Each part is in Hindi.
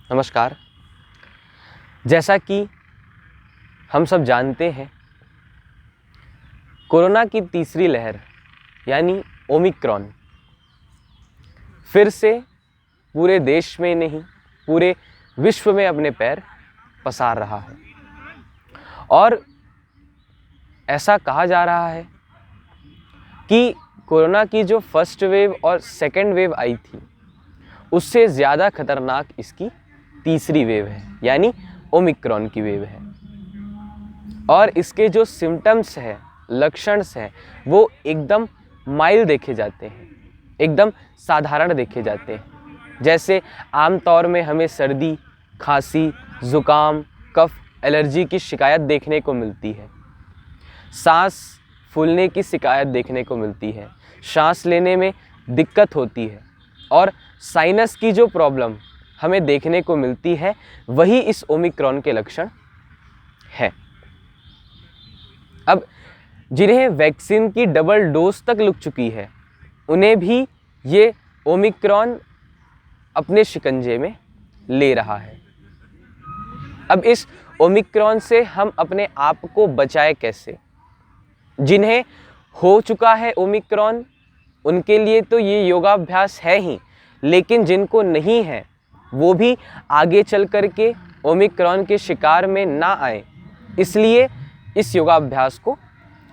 नमस्कार। जैसा कि हम सब जानते हैं, कोरोना की तीसरी लहर यानी ओमिक्रॉन फिर से पूरे देश में नहीं, पूरे विश्व में अपने पैर पसार रहा है। और ऐसा कहा जा रहा है कि कोरोना की जो फर्स्ट वेव और सेकेंड वेव आई थी, उससे ज़्यादा खतरनाक इसकी तीसरी वेव है, यानी ओमिक्रॉन की वेव है। और इसके जो सिम्टम्स हैं, लक्षण्स हैं, वो एकदम माइल्ड देखे जाते हैं, एकदम साधारण देखे जाते हैं। जैसे आमतौर में हमें सर्दी, खांसी, ज़ुकाम, कफ, एलर्जी की शिकायत देखने को मिलती है, सांस फूलने की शिकायत देखने को मिलती है, सांस लेने में दिक्कत होती है और साइनस की जो प्रॉब्लम हमें देखने को मिलती है, वही इस ओमिक्रॉन के लक्षण है। अब जिन्हें वैक्सीन की डबल डोज तक लग चुकी है, उन्हें भी ये ओमिक्रॉन अपने शिकंजे में ले रहा है। अब इस ओमिक्रॉन से हम अपने आप को बचाए कैसे? जिन्हें हो चुका है ओमिक्रॉन, उनके लिए तो ये योगाभ्यास है ही, लेकिन जिनको नहीं है, वो भी आगे चल कर के ओमिक्रॉन के शिकार में ना आए, इसलिए इस योगाभ्यास को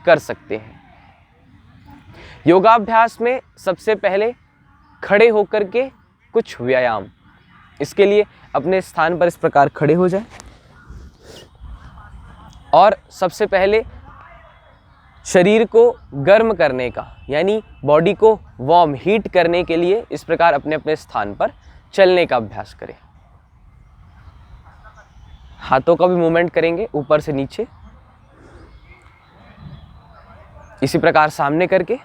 कर सकते हैं। योगाभ्यास में सबसे पहले खड़े होकर के कुछ व्यायाम। इसके लिए अपने स्थान पर इस प्रकार खड़े हो जाएं और सबसे पहले शरीर को गर्म करने का, यानी बॉडी को वार्म, हीट करने के लिए इस प्रकार अपने अपने स्थान पर चलने का अभ्यास करें। हाथों का भी मूवमेंट करेंगे ऊपर से नीचे, इसी प्रकार सामने करके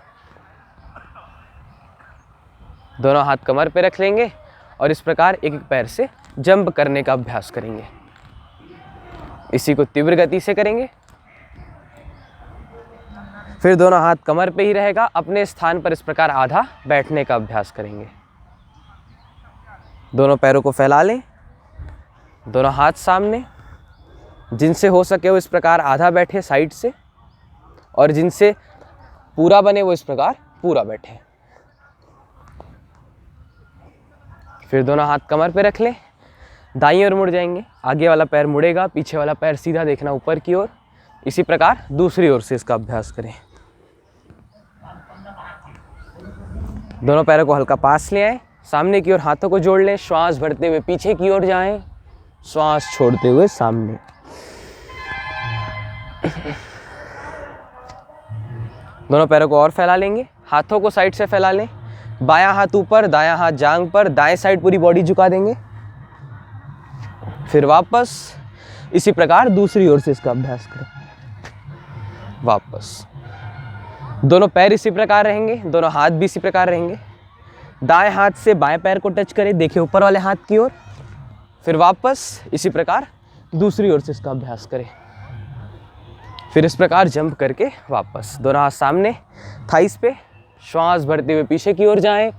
दोनों हाथ कमर पे रख लेंगे और इस प्रकार एक एक पैर से जंप करने का अभ्यास करेंगे। इसी को तीव्र गति से करेंगे। फिर दोनों हाथ कमर पे ही रहेगा, अपने स्थान पर इस प्रकार आधा बैठने का अभ्यास करेंगे। दोनों पैरों को फैला लें, दोनों हाथ सामने। जिनसे हो सके वो इस प्रकार आधा बैठे साइड से, और जिनसे पूरा बने वो इस प्रकार पूरा बैठे। फिर दोनों हाथ कमर पे रख लें, दाईं ओर मुड़ जाएंगे। आगे वाला पैर मुड़ेगा, पीछे वाला पैर सीधा देखना ऊपर की ओर। इसी प्रकार दूसरी ओर से इसका अभ्यास करें। दोनों पैरों को हल्का पास ले आए, सामने की ओर हाथों को जोड़ लें। श्वास भरते हुए पीछे की ओर जाएं, श्वास छोड़ते हुए सामने। दोनों पैरों को और फैला लेंगे, हाथों को साइड से फैला लें। बायां हाथ ऊपर, दायां हाथ जांघ पर, दाएं साइड पूरी बॉडी झुका देंगे। फिर वापस इसी प्रकार दूसरी ओर से इसका अभ्यास करें। वापस दोनों पैर इसी प्रकार रहेंगे, दोनों हाथ भी इसी प्रकार रहेंगे। दाएं हाथ से बाएं पैर को टच करें, देखिए ऊपर वाले हाथ की ओर। फिर वापस इसी प्रकार दूसरी ओर से इसका अभ्यास करें। फिर इस प्रकार जंप करके वापस दोनों हाथ सामने थाइस पे, श्वास भरते हुए पीछे की ओर जाएं,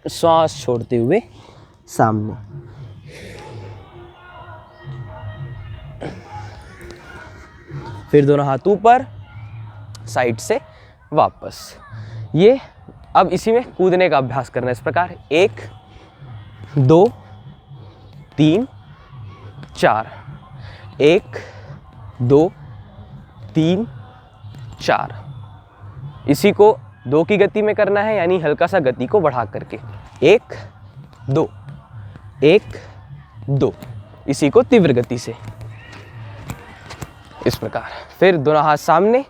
श्वास छोड़ते हुए सामने। फिर दोनों हाथ ऊपर, साइड से वापस। ये अब इसी में कूदने का अभ्यास करना है इस प्रकार। 1 2 3 4, 1 2 3 4। इसी को 2 की गति में करना है, यानी हल्का सा गति को बढ़ा करके। 1 2 1 2, इसी को तीव्र गति से इस प्रकार। फिर दोनों हाथ सामने,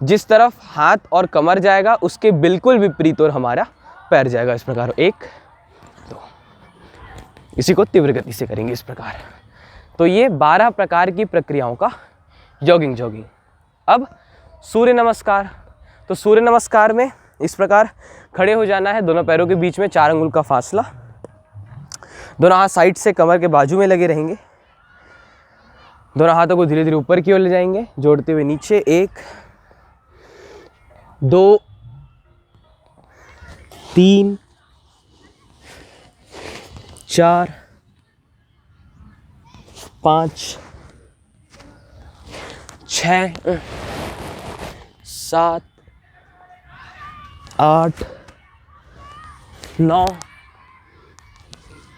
जिस तरफ हाथ और कमर जाएगा उसके बिल्कुल विपरीत और हमारा पैर जाएगा इस प्रकार। 1 2, इसी को तीव्र गति से करेंगे इस प्रकार। तो ये 12 प्रकार की प्रक्रियाओं का जॉगिंग। अब सूर्य नमस्कार। तो सूर्य नमस्कार में इस प्रकार खड़े हो जाना है, दोनों पैरों के बीच में 4 अंगुल का फासला। दोनों हाथ साइड से कमर के बाजू में लगे रहेंगे। दोनों हाथों को धीरे धीरे ऊपर की ओर ले जाएंगे, जोड़ते हुए नीचे। 1 2 3 4 5 6 7 8 9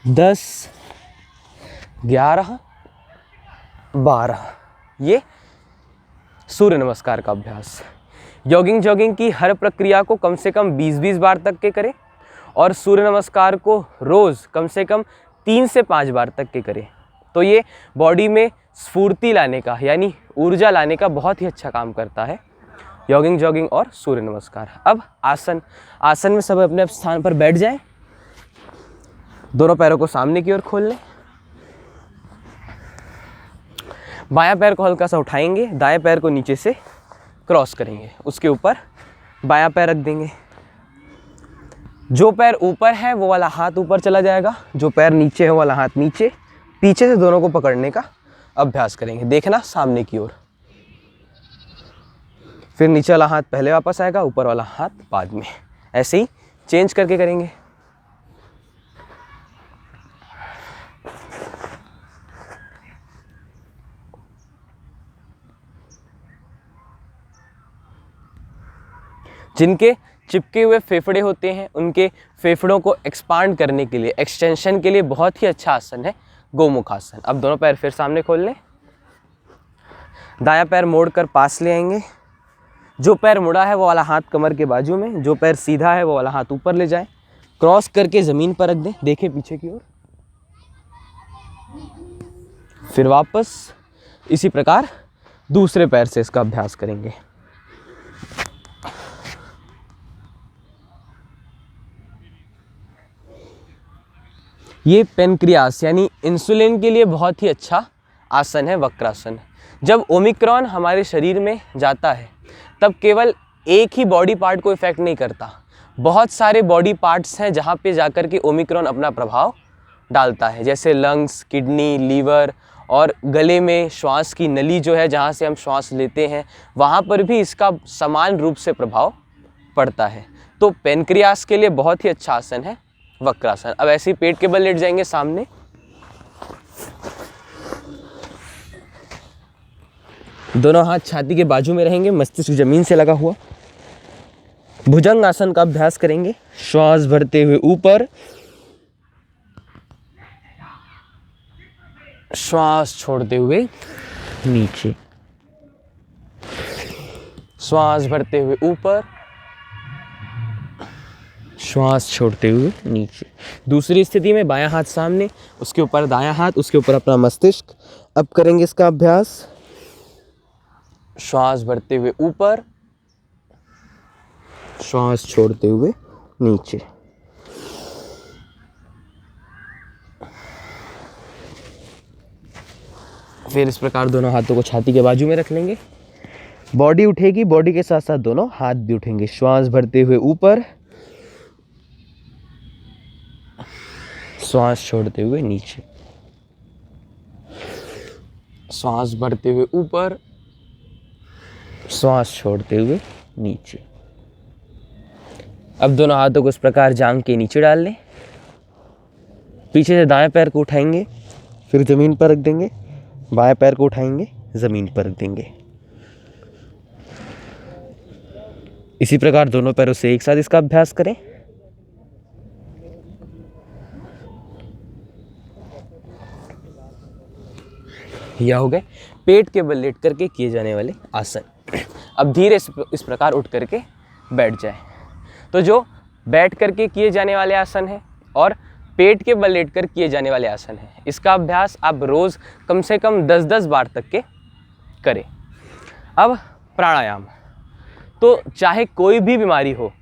10 11 12। ये सूर्य नमस्कार का अभ्यास। जॉगिंग की हर प्रक्रिया को कम से कम 20-20 बार तक के करें और सूर्य नमस्कार को रोज़ कम से कम 3 से 5 बार तक के करें। तो ये बॉडी में स्फूर्ति लाने का यानी ऊर्जा लाने का बहुत ही अच्छा काम करता है जॉगिंग और सूर्य नमस्कार। अब आसन में सब अपने स्थान पर बैठ जाएं। दोनों पैरों को सामने की ओर खोल लें। बायां पैर को हल्का सा उठाएंगे, दाएं पैर को नीचे से क्रॉस करेंगे, उसके ऊपर बायां पैर रख देंगे। जो पैर ऊपर है वो वाला हाथ ऊपर चला जाएगा, जो पैर नीचे है वो वाला हाथ नीचे। पीछे से दोनों को पकड़ने का अभ्यास करेंगे। देखना सामने की ओर। फिर नीचे वाला हाथ पहले वापस आएगा, ऊपर वाला हाथ बाद में। ऐसे ही चेंज करके करेंगे। जिनके चिपके हुए फेफड़े होते हैं उनके फेफड़ों को एक्सपांड करने के लिए, एक्सटेंशन के लिए बहुत ही अच्छा आसन है गोमुख आसन। अब दोनों पैर फिर सामने खोल लें। दायां पैर मोड़कर पास ले आएंगे। जो पैर मुड़ा है वो वाला हाथ कमर के बाजू में, जो पैर सीधा है वो वाला हाथ ऊपर ले जाएं, क्रॉस करके ज़मीन पर रख दें। देखें पीछे की ओर। फिर वापस इसी प्रकार दूसरे पैर से इसका अभ्यास करेंगे। ये पेनक्रियास यानी इंसुलिन के लिए बहुत ही अच्छा आसन है वक्रासन। जब ओमिक्रॉन हमारे शरीर में जाता है तब केवल एक ही बॉडी पार्ट को इफेक्ट नहीं करता, बहुत सारे बॉडी पार्ट्स हैं जहाँ पे जाकर के ओमिक्रॉन अपना प्रभाव डालता है, जैसे लंग्स, किडनी, लीवर और गले में श्वास की नली जो है जहाँ से हम श्वास लेते हैं, वहाँ पर भी इसका समान रूप से प्रभाव पड़ता है। तो पेनक्रियास के लिए बहुत ही अच्छा आसन है वक्रासन। अब ऐसे ही पेट के बल लेट जाएंगे सामने। दोनों हाथ छाती के बाजू में रहेंगे, मस्तिष्क जमीन से लगा हुआ। भुजंग आसन का अभ्यास करेंगे। श्वास भरते हुए ऊपर, श्वास छोड़ते हुए नीचे, श्वास भरते हुए ऊपर, श्वास छोड़ते हुए नीचे। दूसरी स्थिति में बायां हाथ सामने, उसके ऊपर दायां हाथ, उसके ऊपर अपना मस्तिष्क। अब करेंगे इसका अभ्यास। श्वास भरते हुए ऊपर, श्वास छोड़ते हुए नीचे। फिर इस प्रकार दोनों हाथों को छाती के बाजू में रख लेंगे। बॉडी उठेगी, बॉडी के साथ साथ दोनों हाथ भी उठेंगे। श्वास भरते हुए ऊपर, श्वास छोड़ते हुए नीचे, श्वास भरते हुए ऊपर, श्वास छोड़ते हुए नीचे। अब दोनों हाथों को इस प्रकार जांघ के नीचे डाल लें। पीछे से दाएं पैर को उठाएंगे, फिर ज़मीन पर रख देंगे। बाएं पैर को उठाएंगे, ज़मीन पर रख देंगे। इसी प्रकार दोनों पैरों से एक साथ इसका अभ्यास करें। यह हो गए पेट के बल लेट करके किए जाने वाले आसन। अब धीरे इस प्रकार उठ करके बैठ जाए। तो जो बैठ करके किए जाने वाले आसन है और पेट के बल लेट कर किए जाने वाले आसन है, इसका अभ्यास आप रोज़ कम से कम 10-10 बार तक के करें। अब प्राणायाम। तो चाहे कोई भी बीमारी हो,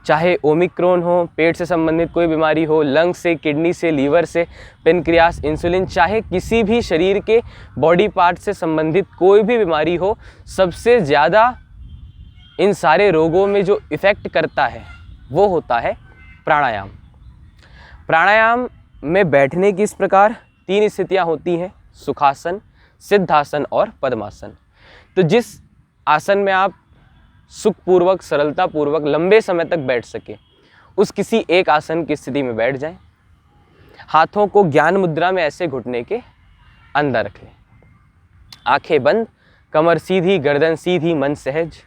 चाहे ओमिक्रॉन हो, पेट से संबंधित कोई बीमारी हो, लंग से, किडनी से, लीवर से, पेनक्रियास, इंसुलिन, चाहे किसी भी शरीर के बॉडी पार्ट से संबंधित कोई भी बीमारी हो, सबसे ज़्यादा इन सारे रोगों में जो इफ़ेक्ट करता है वो होता है प्राणायाम। प्राणायाम में बैठने की इस प्रकार 3 स्थितियाँ होती हैं, सुखासन, सिद्धासन और पद्मासन। तो जिस आसन में आप सुखपूर्वक, सरलतापूर्वक लंबे समय तक बैठ सके, उस किसी एक आसन की स्थिति में बैठ जाएं। हाथों को ज्ञान मुद्रा में ऐसे घुटने के अंदर रख लें। आंखें बंद, कमर सीधी, गर्दन सीधी, मन सहज।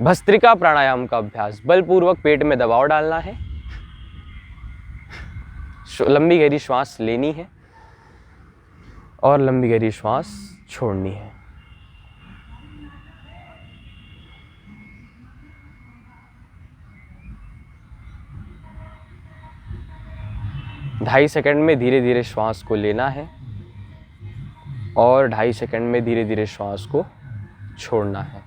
भस्त्रिका प्राणायाम का अभ्यास, बलपूर्वक पेट में दबाव डालना है, लंबी गहरी श्वास लेनी है और लंबी गहरी श्वास छोड़नी है। ढाई सेकंड में धीरे धीरे श्वास को लेना है और 2.5 सेकंड में धीरे धीरे श्वास को छोड़ना है।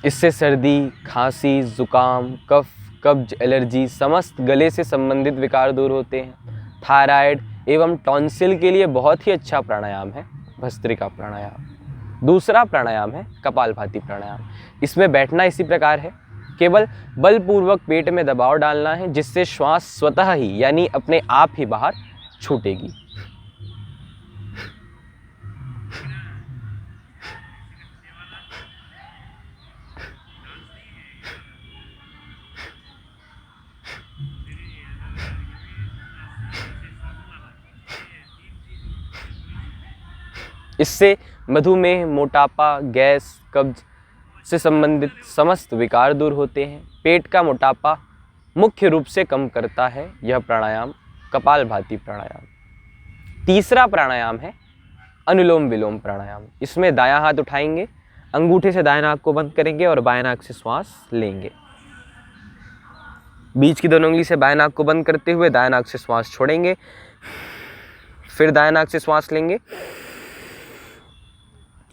इससे सर्दी, खांसी, जुकाम, कफ, कब्ज, एलर्जी, समस्त गले से संबंधित विकार दूर होते हैं। थायराइड एवं टॉन्सिल के लिए बहुत ही अच्छा प्राणायाम है भस्त्रिका प्राणायाम। दूसरा प्राणायाम है कपालभाति प्राणायाम। इसमें बैठना इसी प्रकार है, केवल बलपूर्वक पेट में दबाव डालना है, जिससे श्वास स्वतः ही यानी अपने आप ही बाहर छूटेगी। इससे मधुमेह, मोटापा, गैस, कब्ज से संबंधित समस्त विकार दूर होते हैं। पेट का मोटापा मुख्य रूप से कम करता है यह प्राणायाम कपालभाति प्राणायाम। तीसरा प्राणायाम है अनुलोम विलोम प्राणायाम। इसमें दायां हाथ उठाएंगे, अंगूठे से दाएं नाक को बंद करेंगे और बाएं नाक से श्वास लेंगे। बीच की दोनों उंगली से बाएं नाक को बंद करते हुए दाएं नाक से श्वास छोड़ेंगे, फिर दाएं नाक से श्वास लेंगे,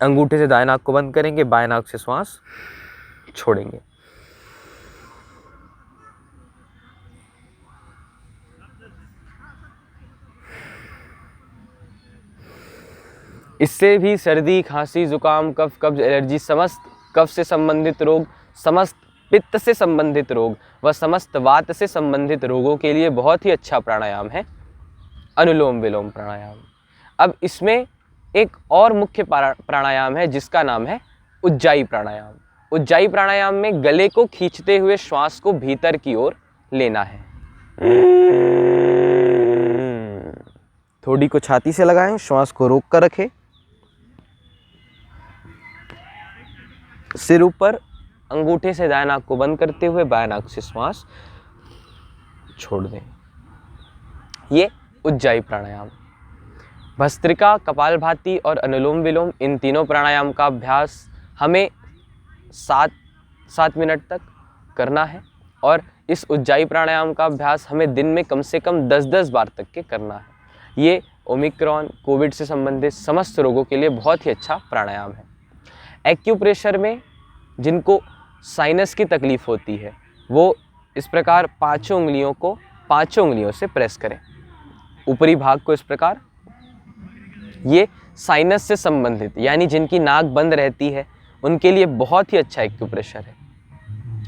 अंगूठे से दाएं नाक को बंद करेंगे, बाएं नाक से श्वास छोड़ेंगे। इससे भी सर्दी, खांसी, जुकाम, कफ, कब्ज, एलर्जी, समस्त कफ से संबंधित रोग, समस्त पित्त से संबंधित रोग व समस्त वात से संबंधित रोगों के लिए बहुत ही अच्छा प्राणायाम है अनुलोम विलोम प्राणायाम। अब इसमें एक और मुख्य प्राणायाम है जिसका नाम है उज्जाई प्राणायाम। उज्जाई प्राणायाम में गले को खींचते हुए श्वास को भीतर की ओर लेना है। थोड़ी को छाती से लगाएं, श्वास को रोक कर रखें, सिर ऊपर, अंगूठे से दाएं नाक को बंद करते हुए बाएं नाक से श्वास छोड़ दें। ये उज्जाई प्राणायाम। भस्त्रिका, कपालभाति और अनुलोम विलोम, इन तीनों प्राणायाम का अभ्यास हमें 7 मिनट तक करना है और इस उज्जाई प्राणायाम का अभ्यास हमें दिन में कम से कम 10-10 बार तक के करना है। ये ओमिक्रॉन, कोविड से संबंधित समस्त रोगों के लिए बहुत ही अच्छा प्राणायाम है। एक्यूप्रेशर में जिनको साइनस की तकलीफ होती है वो इस प्रकार पांचों उंगलियों से प्रेस करें, ऊपरी भाग को इस प्रकार। ये साइनस से संबंधित यानी जिनकी नाक बंद रहती है उनके लिए बहुत ही अच्छा एक्यूप्रेशर है।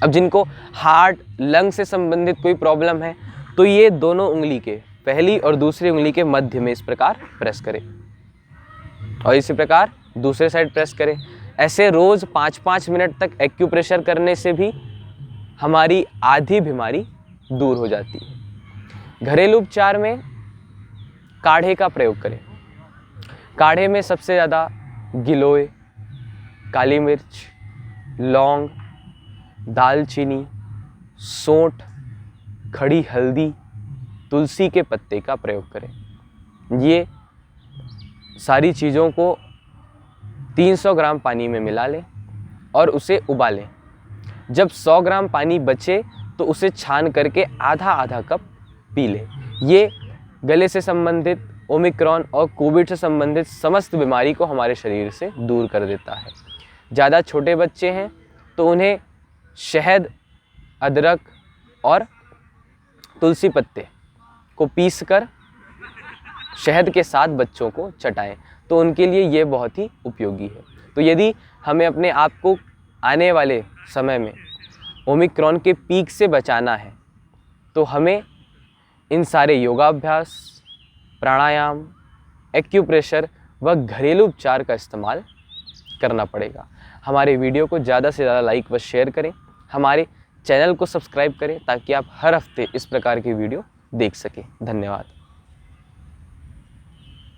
अब जिनको हार्ट, लंग से संबंधित कोई प्रॉब्लम है तो ये दोनों उंगली के, पहली और दूसरी उंगली के मध्य में इस प्रकार प्रेस करें और इसी प्रकार दूसरे साइड प्रेस करें। ऐसे रोज़ 5-5 मिनट तक एक्यूप्रेशर करने से भी हमारी आधी बीमारी दूर हो जाती है। घरेलू उपचार में काढ़े का प्रयोग करें। काढ़े में सबसे ज़्यादा गिलोय, काली मिर्च, लौंग, दालचीनी, सौंठ, खड़ी हल्दी, तुलसी के पत्ते का प्रयोग करें। ये सारी चीज़ों को 300 ग्राम पानी में मिला लें और उसे उबालें। जब 100 ग्राम पानी बचे तो उसे छान करके आधा कप पी लें। ये गले से संबंधित, ओमिक्रॉन और कोविड से संबंधित समस्त बीमारी को हमारे शरीर से दूर कर देता है। ज़्यादा छोटे बच्चे हैं तो उन्हें शहद, अदरक और तुलसी पत्ते को पीसकर शहद के साथ बच्चों को चटाएं तो उनके लिए ये बहुत ही उपयोगी है। तो यदि हमें अपने आप को आने वाले समय में ओमिक्रॉन के पीक से बचाना है तो हमें इन सारे योगाभ्यास, प्राणायाम, एक्यूप्रेशर वह घरेलू उपचार का इस्तेमाल करना पड़ेगा। हमारे वीडियो को ज़्यादा से ज़्यादा लाइक व शेयर करें, हमारे चैनल को सब्सक्राइब करें ताकि आप हर हफ्ते इस प्रकार की वीडियो देख सकें। धन्यवाद।